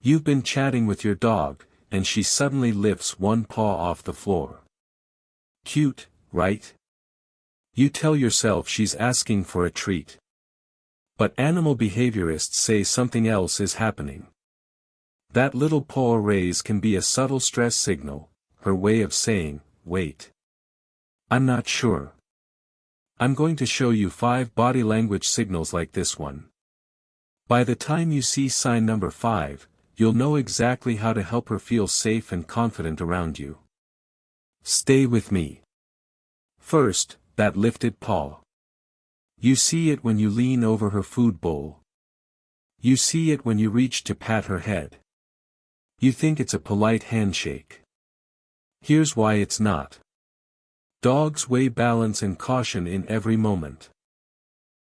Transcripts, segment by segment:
You've been chatting with your dog, and she suddenly lifts one paw off the floor. Cute, right? You tell yourself she's asking for a treat. But animal behaviorists say something else is happening. That little paw raise can be a subtle stress signal, her way of saying, wait. I'm not sure. I'm going to show you 5 body language signals like this one. By the time you see sign number 5, you'll know exactly how to help her feel safe and confident around you. Stay with me. First, that lifted paw. You see it when you lean over her food bowl. You see it when you reach to pat her head. You think it's a polite handshake. Here's why it's not. Dogs weigh balance and caution in every moment.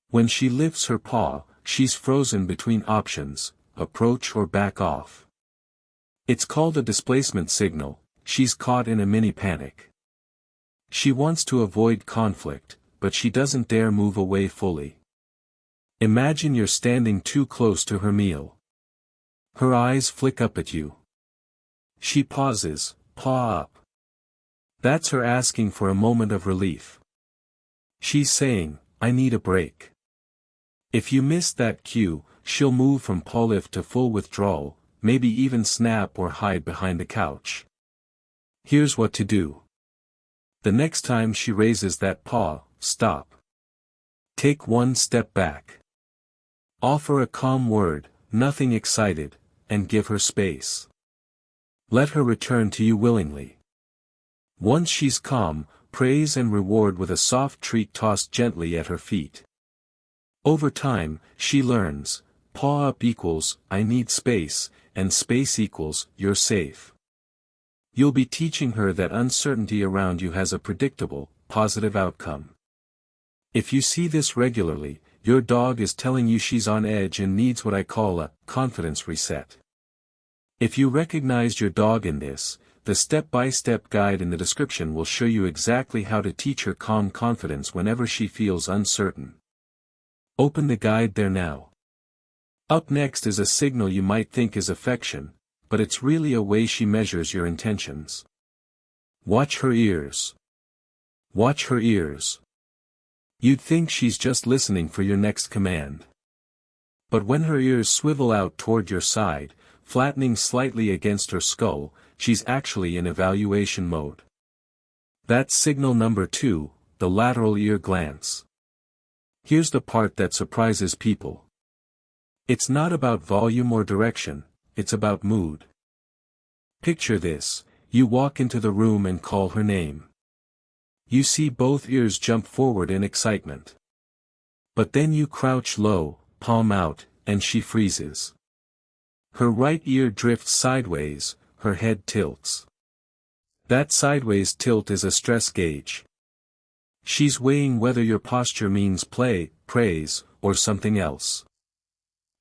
When she lifts her paw, she's frozen between options, approach or back off. It's called a displacement signal. She's caught in a mini panic. She wants to avoid conflict, but she doesn't dare move away fully. Imagine you're standing too close to her meal. Her eyes flick up at you. She pauses, paw up. That's her asking for a moment of relief. She's saying, I need a break. If you miss that cue, she'll move from paw lift to full withdrawal, maybe even snap or hide behind the couch. Here's what to do. The next time she raises that paw, stop. Take one step back. Offer a calm word, nothing excited, and give her space. Let her return to you willingly. Once she's calm, praise and reward with a soft treat tossed gently at her feet. Over time, she learns, paw up equals, I need space, and space equals, you're safe. You'll be teaching her that uncertainty around you has a predictable, positive outcome. If you see this regularly, your dog is telling you she's on edge and needs what I call a confidence reset. If you recognize your dog in this, the step-by-step guide in the description will show you exactly how to teach her calm confidence whenever she feels uncertain. Open the guide there now. Up next is a signal you might think is affection, but it's really a way she measures your intentions. Watch her ears. Watch her ears. You'd think she's just listening for your next command. But when her ears swivel out toward your side, flattening slightly against her skull, she's actually in evaluation mode. That's signal number 2, the lateral ear glance. Here's the part that surprises people. It's not about volume or direction, it's about mood. Picture this, you walk into the room and call her name. You see both ears jump forward in excitement. But then you crouch low, palm out, and she freezes. Her right ear drifts sideways, her head tilts. That sideways tilt is a stress gauge. She's weighing whether your posture means play, praise, or something else.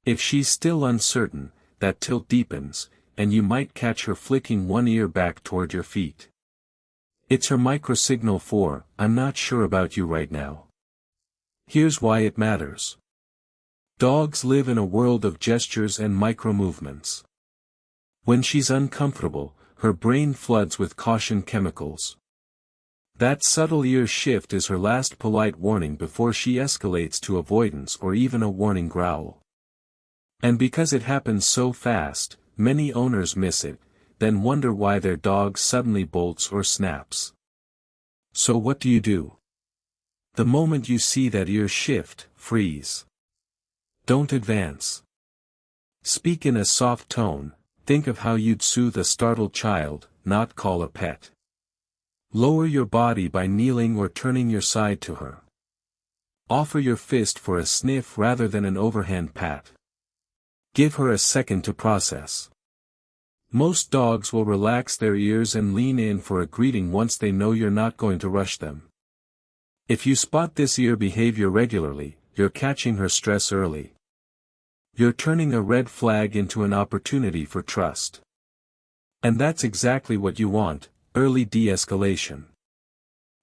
If she's still uncertain, that tilt deepens, and you might catch her flicking one ear back toward your feet. It's her microsignal for, I'm not sure about you right now. Here's why it matters. Dogs live in a world of gestures and micro-movements. When she's uncomfortable, her brain floods with caution chemicals. That subtle ear shift is her last polite warning before she escalates to avoidance or even a warning growl. And because it happens so fast, many owners miss it, then wonder why their dog suddenly bolts or snaps. So what do? The moment you see that ear shift, freeze. Don't advance. Speak in a soft tone, think of how you'd soothe a startled child, not call a pet. Lower your body by kneeling or turning your side to her. Offer your fist for a sniff rather than an overhand pat. Give her a second to process. Most dogs will relax their ears and lean in for a greeting once they know you're not going to rush them. If you spot this ear behavior regularly, you're catching her stress early. You're turning a red flag into an opportunity for trust. And that's exactly what you want, early de-escalation.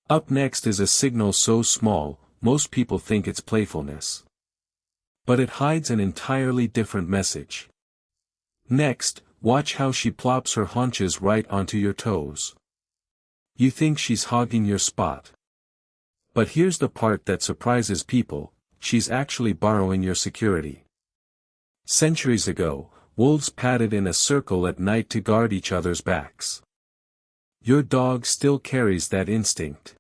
Up next is a signal so small, most people think it's playfulness. But it hides an entirely different message. Next, Watch how she plops her haunches right onto your toes. You think she's hogging your spot. But here's the part that surprises people, she's actually borrowing your security. Centuries ago, wolves padded in a circle at night to guard each other's backs. Your dog still carries that instinct.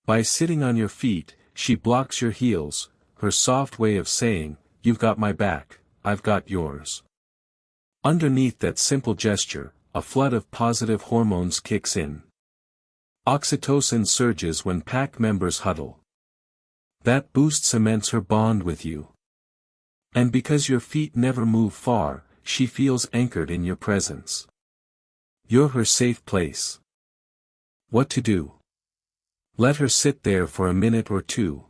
By sitting on your feet, she blocks your heels, her soft way of saying, "You've got my back, I've got yours." Underneath that simple gesture, a flood of positive hormones kicks in. Oxytocin surges when pack members huddle. That boost cements her bond with you. And because your feet never move far, she feels anchored in your presence. You're her safe place. What to do? Let her sit there for a minute or two.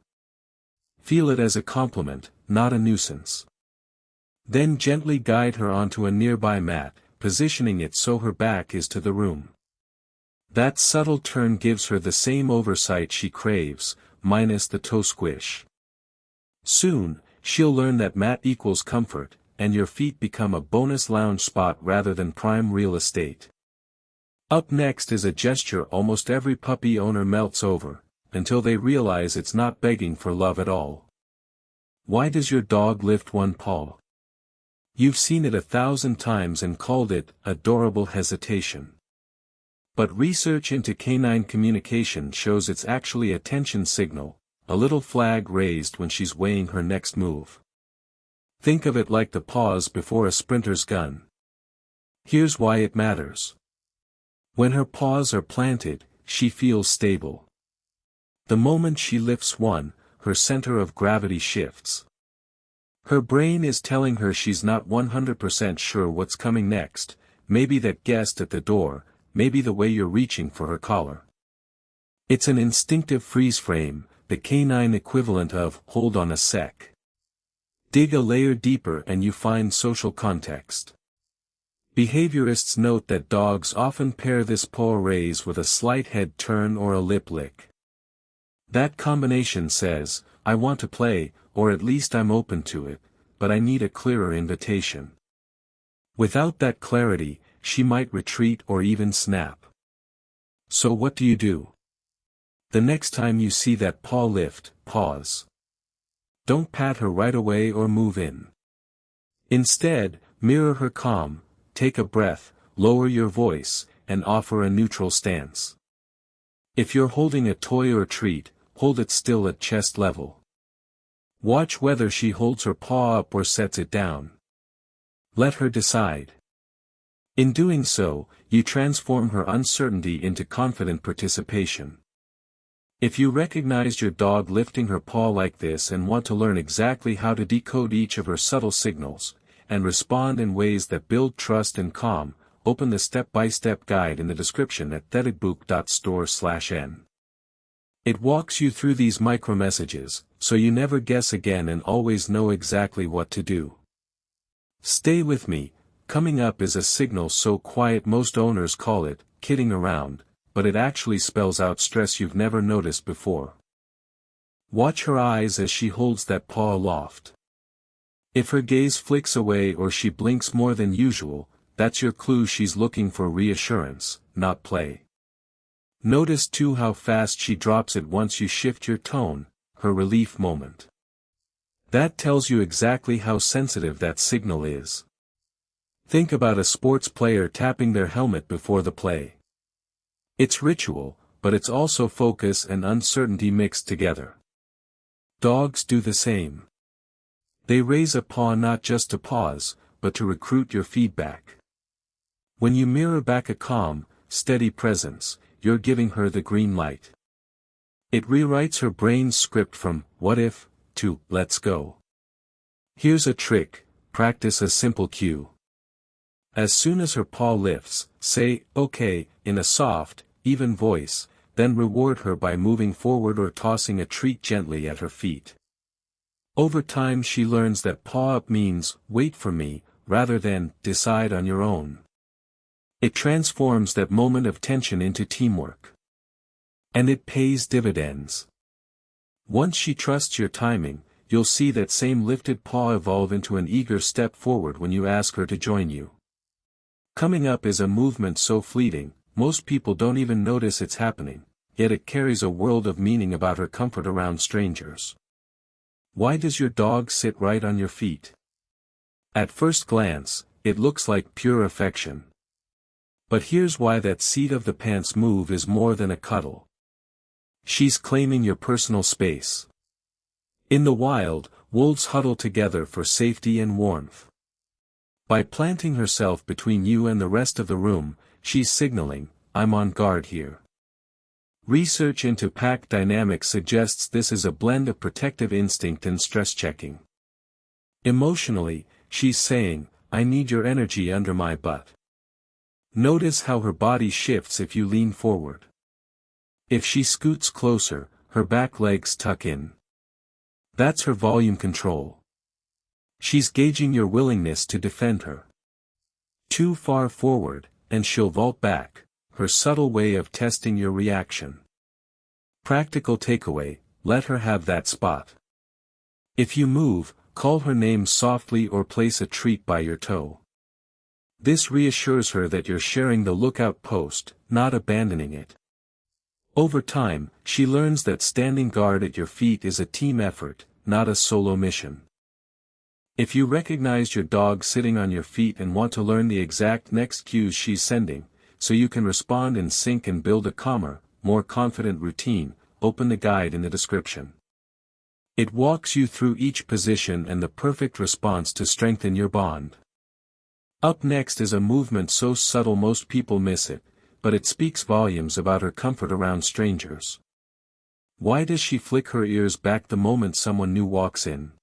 Feel it as a compliment, not a nuisance. Then gently guide her onto a nearby mat, positioning it so her back is to the room. That subtle turn gives her the same oversight she craves, minus the toe squish. Soon, she'll learn that mat equals comfort, and your feet become a bonus lounge spot rather than prime real estate. Up next is a gesture almost every puppy owner melts over, until they realize it's not begging for love at all. Why does your dog lift one paw? You've seen it 1,000 times and called it adorable hesitation. But research into canine communication shows it's actually a tension signal, a little flag raised when she's weighing her next move. Think of it like the pause before a sprinter's gun. Here's why it matters. When her paws are planted, she feels stable. The moment she lifts one, her center of gravity shifts. Her brain is telling her she's not 100% sure what's coming next, maybe that guest at the door, maybe the way you're reaching for her collar. It's an instinctive freeze frame, the canine equivalent of, "Hold on a sec." Dig a layer deeper and you find social context. Behaviorists note that dogs often pair this paw raise with a slight head turn or a lip lick. That combination says, "I want to play, or at least I'm open to it, but I need a clearer invitation." Without that clarity, she might retreat or even snap. So what do you do? The next time you see that paw lift, pause. Don't pat her right away or move in. Instead, mirror her calm, take a breath, lower your voice, and offer a neutral stance. If you're holding a toy or treat, hold it still at chest level. Watch whether she holds her paw up or sets it down. Let her decide. In doing so, you transform her uncertainty into confident participation. If you recognized your dog lifting her paw like this and want to learn exactly how to decode each of her subtle signals, and respond in ways that build trust and calm, open the step-by-step guide in the description at theticbook.store/n. It walks you through these micro-messages, so you never guess again and always know exactly what to do. Stay with me. Coming up is a signal so quiet most owners call it kidding around, but it actually spells out stress you've never noticed before. Watch her eyes as she holds that paw aloft. If her gaze flicks away or she blinks more than usual, that's your clue she's looking for reassurance, not play. Notice too how fast she drops it once you shift your tone, her relief moment. That tells you exactly how sensitive that signal is. Think about a sports player tapping their helmet before the play. It's ritual, but it's also focus and uncertainty mixed together. Dogs do the same. They raise a paw not just to pause, but to recruit your feedback. When you mirror back a calm, steady presence, you're giving her the green light. It rewrites her brain's script from, "what if," to, "let's go." Here's a trick, practice a simple cue. As soon as her paw lifts, say, "okay," in a soft, even voice, then reward her by moving forward or tossing a treat gently at her feet. Over time she learns that paw up means, "wait for me," rather than, "decide on your own." It transforms that moment of tension into teamwork. And it pays dividends. Once she trusts your timing, you'll see that same lifted paw evolve into an eager step forward when you ask her to join you. Coming up is a movement so fleeting, most people don't even notice it's happening, yet it carries a world of meaning about her comfort around strangers. Why does your dog sit right on your feet? At first glance, it looks like pure affection. But here's why that seat of the pants move is more than a cuddle. She's claiming your personal space. In the wild, wolves huddle together for safety and warmth. By planting herself between you and the rest of the room, she's signaling, I'm on guard here. Research into pack dynamics suggests this is a blend of protective instinct and stress checking. Emotionally, she's saying, I need your energy under my butt. Notice how her body shifts if you lean forward. If she scoots closer, her back legs tuck in. That's her volume control. She's gauging your willingness to defend her. Too far forward, and she'll vault back, her subtle way of testing your reaction. Practical takeaway, let her have that spot. If you move, call her name softly or place a treat by your toe. This reassures her that you're sharing the lookout post, not abandoning it. Over time, she learns that standing guard at your feet is a team effort, not a solo mission. If you recognize your dog sitting on your feet and want to learn the exact next cues she's sending, so you can respond in sync and build a calmer, more confident routine, open the guide in the description. It walks you through each position and the perfect response to strengthen your bond. Up next is a movement so subtle most people miss it, but it speaks volumes about her comfort around strangers. Why does she flick her ears back the moment someone new walks in?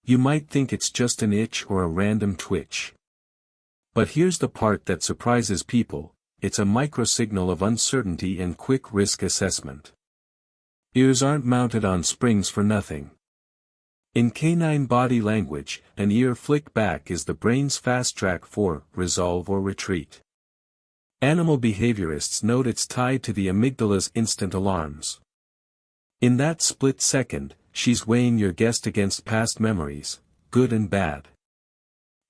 You might think it's just an itch or a random twitch. But here's the part that surprises people, it's a microsignal of uncertainty and quick risk assessment. Ears aren't mounted on springs for nothing. In canine body language, an ear flick back is the brain's fast track for resolve or retreat. Animal behaviorists note it's tied to the amygdala's instant alarms. In that split second, she's weighing your guest against past memories, good and bad.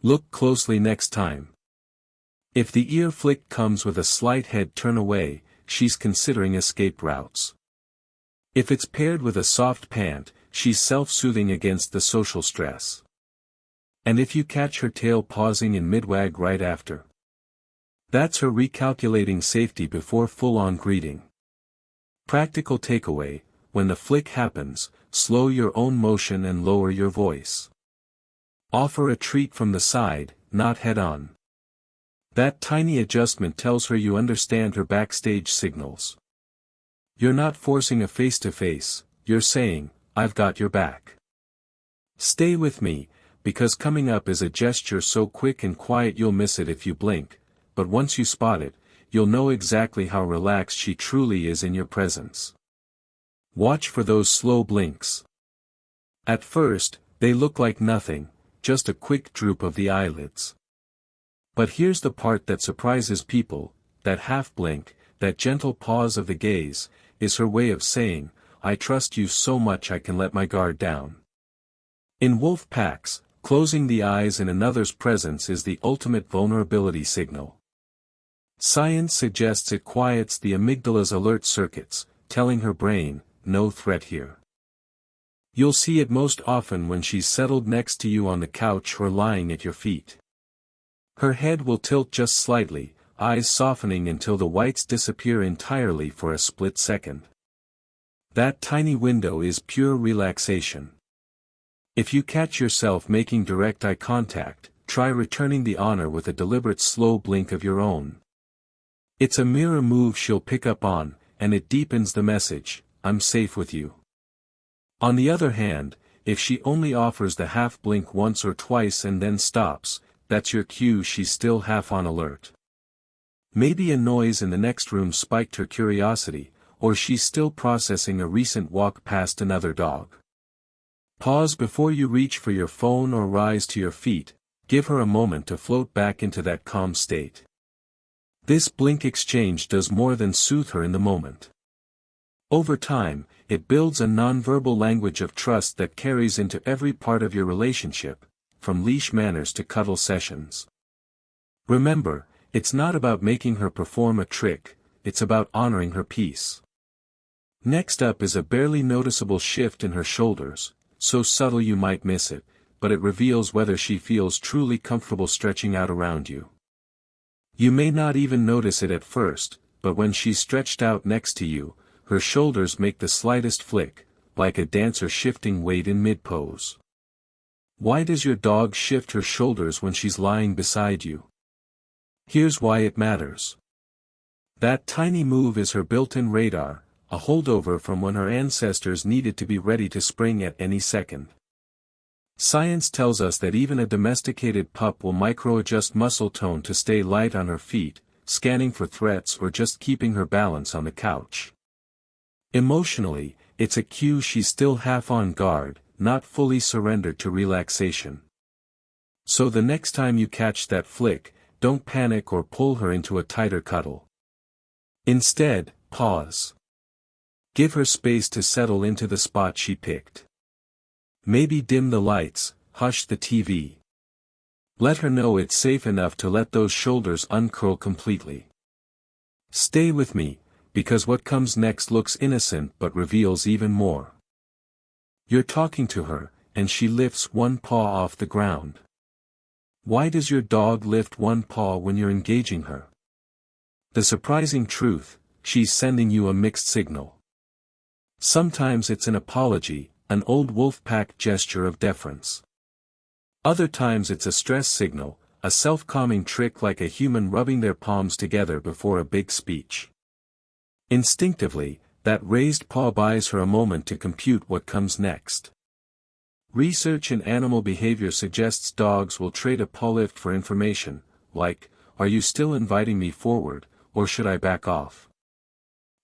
Look closely next time. If the ear flick comes with a slight head turn away, she's considering escape routes. If it's paired with a soft pant, she's self-soothing against the social stress. And if you catch her tail pausing in mid-wag right after, that's her recalculating safety before full-on greeting. Practical takeaway, when the flick happens, slow your own motion and lower your voice. Offer a treat from the side, not head-on. That tiny adjustment tells her you understand her backstage signals. You're not forcing a face-to-face, you're saying, I've got your back. Stay with me, because coming up is a gesture so quick and quiet you'll miss it if you blink, but once you spot it, you'll know exactly how relaxed she truly is in your presence. Watch for those slow blinks. At first, they look like nothing, just a quick droop of the eyelids. But here's the part that surprises people, that half blink, that gentle pause of the gaze, is her way of saying, I trust you so much I can let my guard down. In wolf packs, closing the eyes in another's presence is the ultimate vulnerability signal. Science suggests it quiets the amygdala's alert circuits, telling her brain, no threat here. You'll see it most often when she's settled next to you on the couch or lying at your feet. Her head will tilt just slightly, eyes softening until the whites disappear entirely for a split second. That tiny window is pure relaxation. If you catch yourself making direct eye contact, try returning the honor with a deliberate slow blink of your own. It's a mirror move she'll pick up on, and it deepens the message, I'm safe with you. On the other hand, if she only offers the half blink once or twice and then stops, that's your cue she's still half on alert. Maybe a noise in the next room spiked her curiosity, or she's still processing a recent walk past another dog. Pause before you reach for your phone or rise to your feet, give her a moment to float back into that calm state. This blink exchange does more than soothe her in the moment. Over time, it builds a nonverbal language of trust that carries into every part of your relationship, from leash manners to cuddle sessions. Remember, It's not about making her perform a trick, it's about honoring her peace. Next up is a barely noticeable shift in her shoulders, so subtle you might miss it, but it reveals whether she feels truly comfortable stretching out around you. You may not even notice it at first, but when she's stretched out next to you, her shoulders make the slightest flick, like a dancer shifting weight in mid-pose. Why does your dog shift her shoulders when she's lying beside you? Here's why it matters. That tiny move is her built-in radar, a holdover from when her ancestors needed to be ready to spring at any second. Science tells us that even a domesticated pup will micro-adjust muscle tone to stay light on her feet, scanning for threats or just keeping her balance on the couch. Emotionally, it's a cue she's still half on guard, not fully surrendered to relaxation. So the next time you catch that flick, don't panic or pull her into a tighter cuddle. Instead, pause. Give her space to settle into the spot she picked. Maybe dim the lights, hush the TV. Let her know it's safe enough to let those shoulders uncurl completely. Stay with me, because what comes next looks innocent but reveals even more. You're talking to her, and she lifts one paw off the ground. Why does your dog lift one paw when you're engaging her? The surprising truth, she's sending you a mixed signal. Sometimes it's an apology, an old wolf pack gesture of deference. Other times it's a stress signal, a self-calming trick like a human rubbing their palms together before a big speech. Instinctively, that raised paw buys her a moment to compute what comes next. Research in animal behavior suggests dogs will trade a paw lift for information, like, "Are you still inviting me forward, or should I back off?"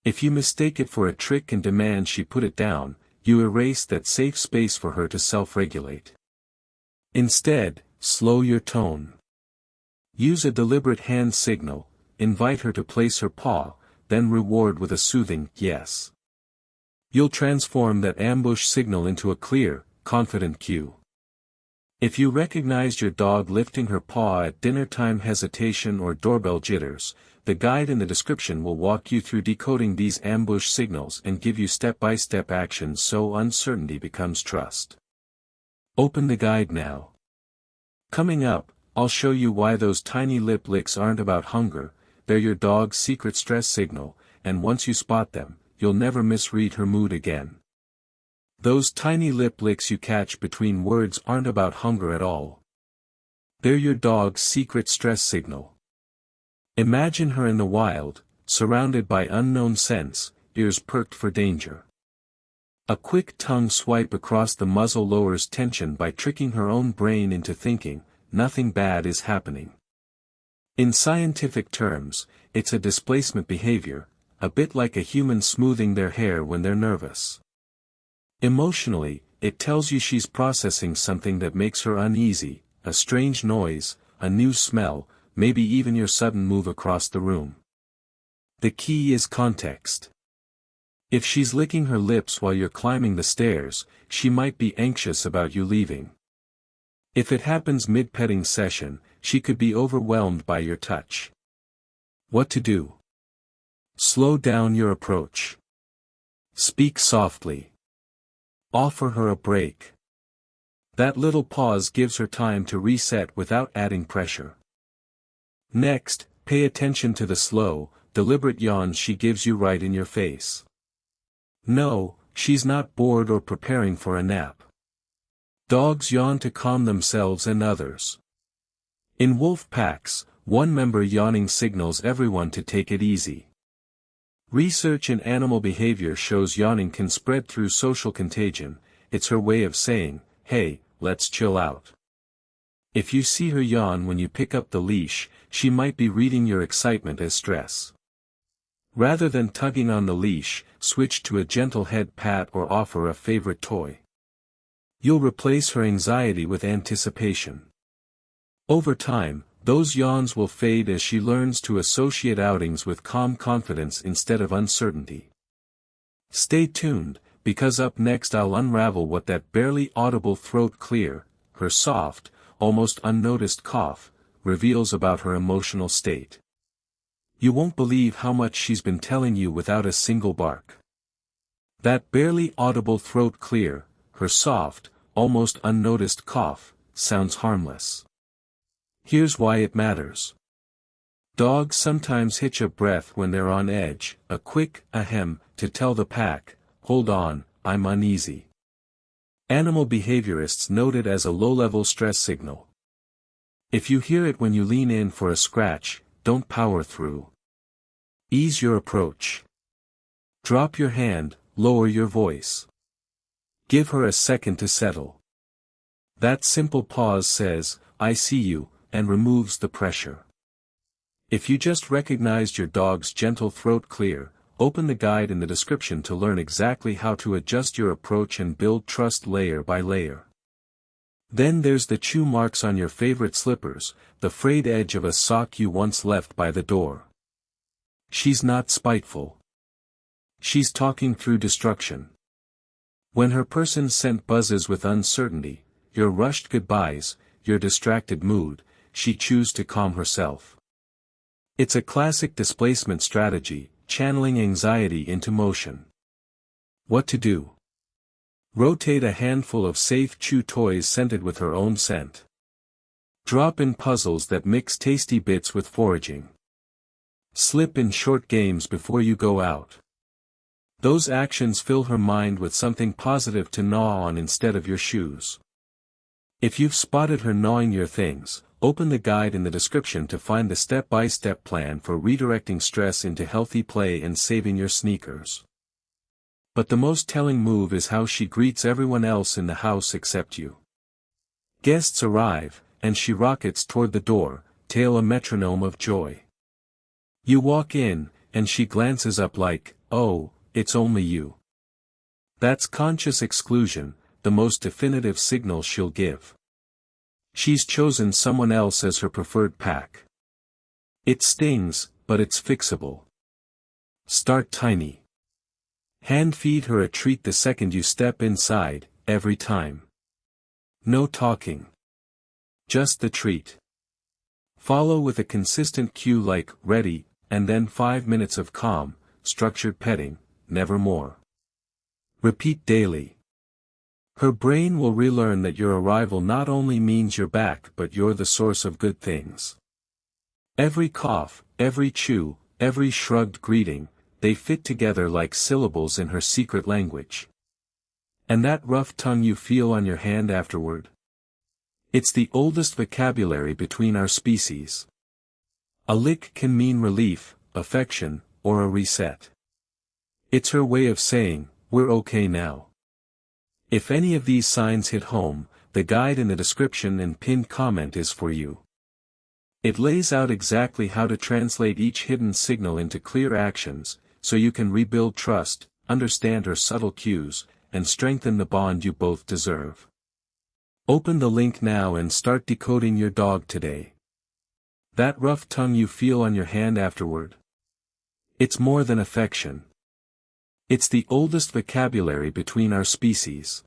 If you mistake it for a trick and demand she put it down, you erase that safe space for her to self-regulate. Instead, slow your tone. Use a deliberate hand signal, invite her to place her paw, then reward with a soothing yes. You'll transform that ambush signal into a clear, confident cue. If you recognized your dog lifting her paw at dinner-time hesitation or doorbell jitters, the guide in the description will walk you through decoding these ambush signals and give you step-by-step actions so uncertainty becomes trust. Open the guide now. Coming up, I'll show you why those tiny lip licks aren't about hunger, they're your dog's secret stress signal, and once you spot them, you'll never misread her mood again. Those tiny lip licks you catch between words aren't about hunger at all. They're your dog's secret stress signal. Imagine her in the wild, surrounded by unknown scents, ears perked for danger. A quick tongue swipe across the muzzle lowers tension by tricking her own brain into thinking, nothing bad is happening. In scientific terms, it's a displacement behavior, a bit like a human smoothing their hair when they're nervous. Emotionally, it tells you she's processing something that makes her uneasy, a strange noise, a new smell, maybe even your sudden move across the room. The key is context. If she's licking her lips while you're climbing the stairs, she might be anxious about you leaving. If it happens mid-petting session, she could be overwhelmed by your touch. What to do? Slow down your approach. Speak softly. Offer her a break. That little pause gives her time to reset without adding pressure. Next, pay attention to the slow, deliberate yawns she gives you right in your face. No, she's not bored or preparing for a nap. Dogs yawn to calm themselves and others. In wolf packs, one member yawning signals everyone to take it easy. Research in animal behavior shows yawning can spread through social contagion. It's her way of saying, "Hey, let's chill out." If you see her yawn when you pick up the leash, she might be reading your excitement as stress. Rather than tugging on the leash, switch to a gentle head pat or offer a favorite toy. You'll replace her anxiety with anticipation. Over time, those yawns will fade as she learns to associate outings with calm confidence instead of uncertainty. Stay tuned, because up next I'll unravel what that barely audible throat clear, her soft, almost unnoticed cough, reveals about her emotional state. You won't believe how much she's been telling you without a single bark. That barely audible throat clear, her soft, almost unnoticed cough, sounds harmless. Here's why it matters. Dogs sometimes hitch a breath when they're on edge, a quick ahem to tell the pack, hold on, I'm uneasy. Animal behaviorists note it as a low-level stress signal. If you hear it when you lean in for a scratch, don't power through. Ease your approach. Drop your hand, lower your voice. Give her a second to settle. That simple pause says, I see you, and removes the pressure. If you just recognized your dog's gentle throat clear, open the guide in the description to learn exactly how to adjust your approach and build trust layer by layer. Then there's the chew marks on your favorite slippers, the frayed edge of a sock you once left by the door. She's not spiteful. She's talking through destruction. When her person's scent buzzes with uncertainty, your rushed goodbyes, your distracted mood, she chews to calm herself. It's a classic displacement strategy, channeling anxiety into motion. What to do? Rotate a handful of safe chew toys scented with her own scent. Drop in puzzles that mix tasty bits with foraging. Slip in short games before you go out. Those actions fill her mind with something positive to gnaw on instead of your shoes. If you've spotted her gnawing your things, open the guide in the description to find the step-by-step plan for redirecting stress into healthy play and saving your sneakers. But the most telling move is how she greets everyone else in the house except you. Guests arrive, and she rockets toward the door, tail a metronome of joy. You walk in, and she glances up like, oh, it's only you. That's conscious exclusion, the most definitive signal she'll give. She's chosen someone else as her preferred pack. It stings, but it's fixable. Start tiny. Hand feed her a treat the second you step inside, every time. No talking. Just the treat. Follow with a consistent cue like, ready, and then 5 minutes of calm, structured petting, never more. Repeat daily. Her brain will relearn that your arrival not only means you're back but you're the source of good things. Every cough, every chew, every shrugged greeting, they fit together like syllables in her secret language. And that rough tongue you feel on your hand afterward? It's the oldest vocabulary between our species. A lick can mean relief, affection, or a reset. It's her way of saying, we're okay now. If any of these signs hit home, the guide in the description and pinned comment is for you. It lays out exactly how to translate each hidden signal into clear actions, so you can rebuild trust, understand her subtle cues, and strengthen the bond you both deserve. Open the link now and start decoding your dog today. That rough tongue you feel on your hand afterward? It's more than affection. It's the oldest vocabulary between our species.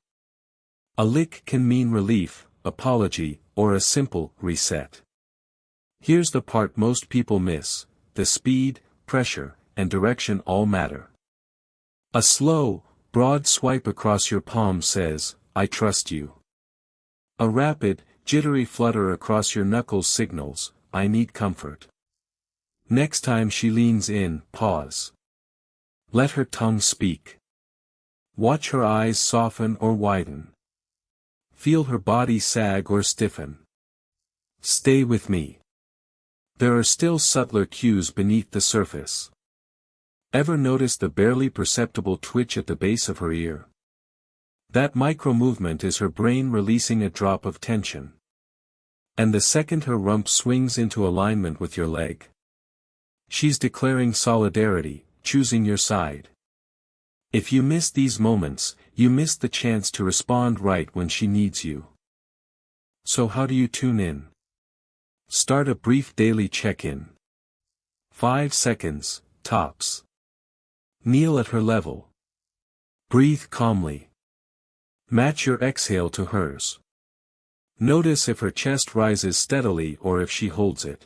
A lick can mean relief, apology, or a simple reset. Here's the part most people miss: the speed, pressure, and direction all matter. A slow, broad swipe across your palm says, I trust you. A rapid, jittery flutter across your knuckles signals, I need comfort. Next time she leans in, pause. Let her tongue speak. Watch her eyes soften or widen. Feel her body sag or stiffen. Stay with me. There are still subtler cues beneath the surface. Ever notice the barely perceptible twitch at the base of her ear? That micro-movement is her brain releasing a drop of tension. And the second her rump swings into alignment with your leg, she's declaring solidarity, choosing your side. If you miss these moments, you miss the chance to respond right when she needs you. So how do you tune in? Start a brief daily check-in. 5 seconds, tops. Kneel at her level. Breathe calmly. Match your exhale to hers. Notice if her chest rises steadily or if she holds it.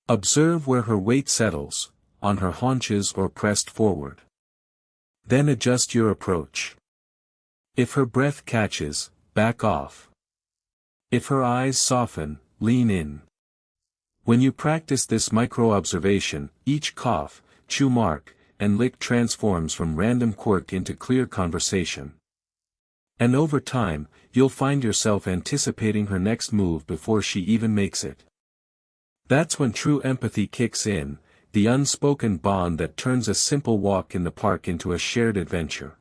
Observe where her weight settles, on her haunches or pressed forward. Then adjust your approach. If her breath catches, back off. If her eyes soften, lean in. When you practice this micro-observation, each cough, chew mark, and lick transforms from random quirk into clear conversation. And over time, you'll find yourself anticipating her next move before she even makes it. That's when true empathy kicks in, the unspoken bond that turns a simple walk in the park into a shared adventure.